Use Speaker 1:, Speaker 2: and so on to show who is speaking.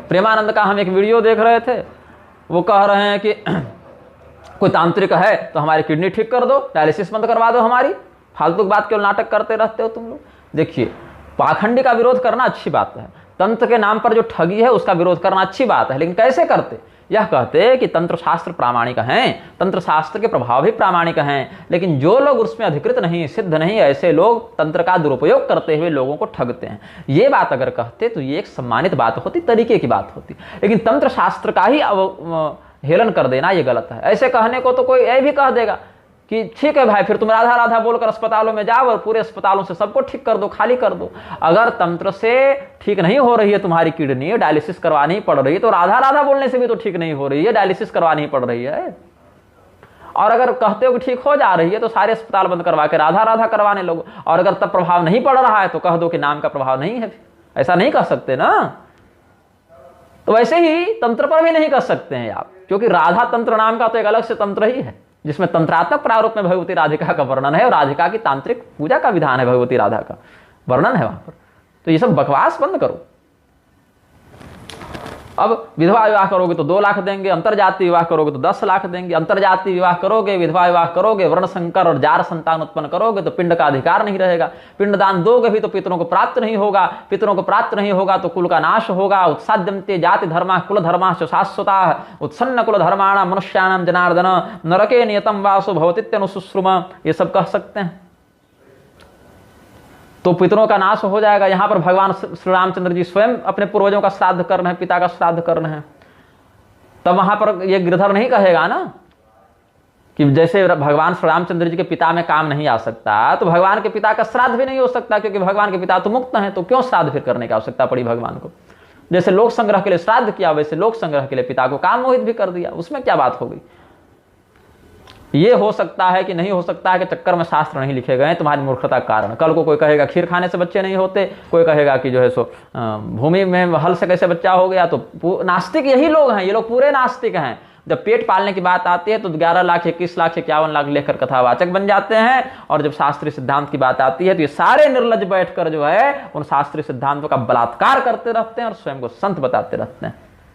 Speaker 1: प्रेमानंद का हम एक वीडियो देख रहे थे, वो कह रहे हैं कि कोई तांत्रिक है तो हमारी किडनी ठीक कर दो, डायलिसिस बंद करवा दो हमारी। फालतू की बात, केवल नाटक करते रहते हो तुम लोग। देखिए, पाखंडी का विरोध करना अच्छी बात है, तंत्र के नाम पर जो ठगी है उसका विरोध करना अच्छी बात है, लेकिन कैसे करते? यह कहते कि तंत्र शास्त्र प्रामाणिक हैं, तंत्र शास्त्र के प्रभाव भी प्रामाणिक हैं, लेकिन जो लोग उसमें अधिकृत नहीं, सिद्ध नहीं, ऐसे लोग तंत्र का दुरुपयोग करते हुए लोगों को ठगते हैं। ये बात अगर कहते तो ये एक सम्मानित बात होती, तरीके की बात होती, लेकिन तंत्र शास्त्र का ही हेलन कर देना ये गलत है। ऐसे कहने को तो कोई ये भी कह देगा कि ठीक है भाई, फिर तुम राधा राधा बोलकर अस्पतालों में जाओ और पूरे अस्पतालों से सबको ठीक कर दो, खाली कर दो। अगर तंत्र से ठीक नहीं हो रही है तुम्हारी किडनी, डायलिसिस करवानी पड़ रही है, तो राधा राधा बोलने से भी तो ठीक नहीं हो रही है, डायलिसिस करवानी पड़ रही है। और अगर कहते हो कि ठीक हो जा रही है तो सारे अस्पताल बंद करवा के राधा राधा करवाने लोग, और अगर तब प्रभाव नहीं पड़ रहा है तो कह दो कि नाम का प्रभाव नहीं है। ऐसा नहीं कह सकते ना। तो वैसे ही तंत्र पर भी नहीं कर सकते हैं आप, क्योंकि राधा तंत्र नाम का तो एक अलग से तंत्र ही है, जिसमें तंत्रात्मक प्रारूप में भगवती राधिका का वर्णन है और राधिका की तांत्रिक पूजा का विधान है, भगवती राधा का वर्णन है वहां पर। तो ये सब बकवास बंद करो। अब विधवा विवाह करोगे तो 2 लाख देंगे, अंतरजातीय विवाह करोगे तो 10 लाख देंगे, अंतरजातीय विवाह करोगे, विधवा विवाह करोगे, वर्ण संकर और जार संतान उत्पन्न करोगे तो पिंड का अधिकार नहीं रहेगा, पिंडदान दोगे भी तो पितरों को प्राप्त नहीं होगा, पितरों को प्राप्त नहीं होगा तो कुल का नाश होगा। उत्साद्यन्ते जाति धर्मा कुल धर्माश्च शाश्वताः उत्सन्न कुल धर्माणां मनुष्याणां जनार्दन नरके नियतं वासो भवतीत्यनुशुश्रुम, ये सब कह सकते हैं। तो पितरों का नाश हो जाएगा। यहां पर भगवान श्री रामचंद्र जी स्वयं अपने पूर्वजों का श्राद्ध कर रहे हैं, पिता का श्राद्ध कर रहे हैं, तब वहां पर ये गिरधर नहीं कहेगा ना कि जैसे भगवान श्री रामचंद्र जी के पिता में काम नहीं आ सकता, तो भगवान के पिता का श्राद्ध भी नहीं हो सकता, क्योंकि भगवान के पिता तो मुक्त हैं, तो क्यों श्राद्ध फिर करने की आवश्यकता पड़ी भगवान को? जैसे लोक संग्रह के लिए श्राद्ध किया, वैसे लोक संग्रह के लिए पिता को काम मोहित भी कर दिया, उसमें क्या बात हो गई? ये हो सकता है कि नहीं हो सकता है कि चक्कर में शास्त्र नहीं लिखे गए तुम्हारी मूर्खता के कारण। कल को कोई कहेगा खीर खाने से बच्चे नहीं होते, कोई कहेगा कि जो है सो भूमि में हल से कैसे बच्चा हो गया। तो नास्तिक यही लोग हैं, ये लोग पूरे नास्तिक हैं। जब पेट पालने की बात आती है तो 11 लाख 21 लाख 51 लाख लेकर कथावाचक बन जाते हैं, और जब शास्त्रीय सिद्धांत की बात आती है तो ये सारे निर्लज बैठकर जो है उन शास्त्रीय सिद्धांतों का बलात्कार करते रहते हैं और स्वयं को संत बताते रहते हैं।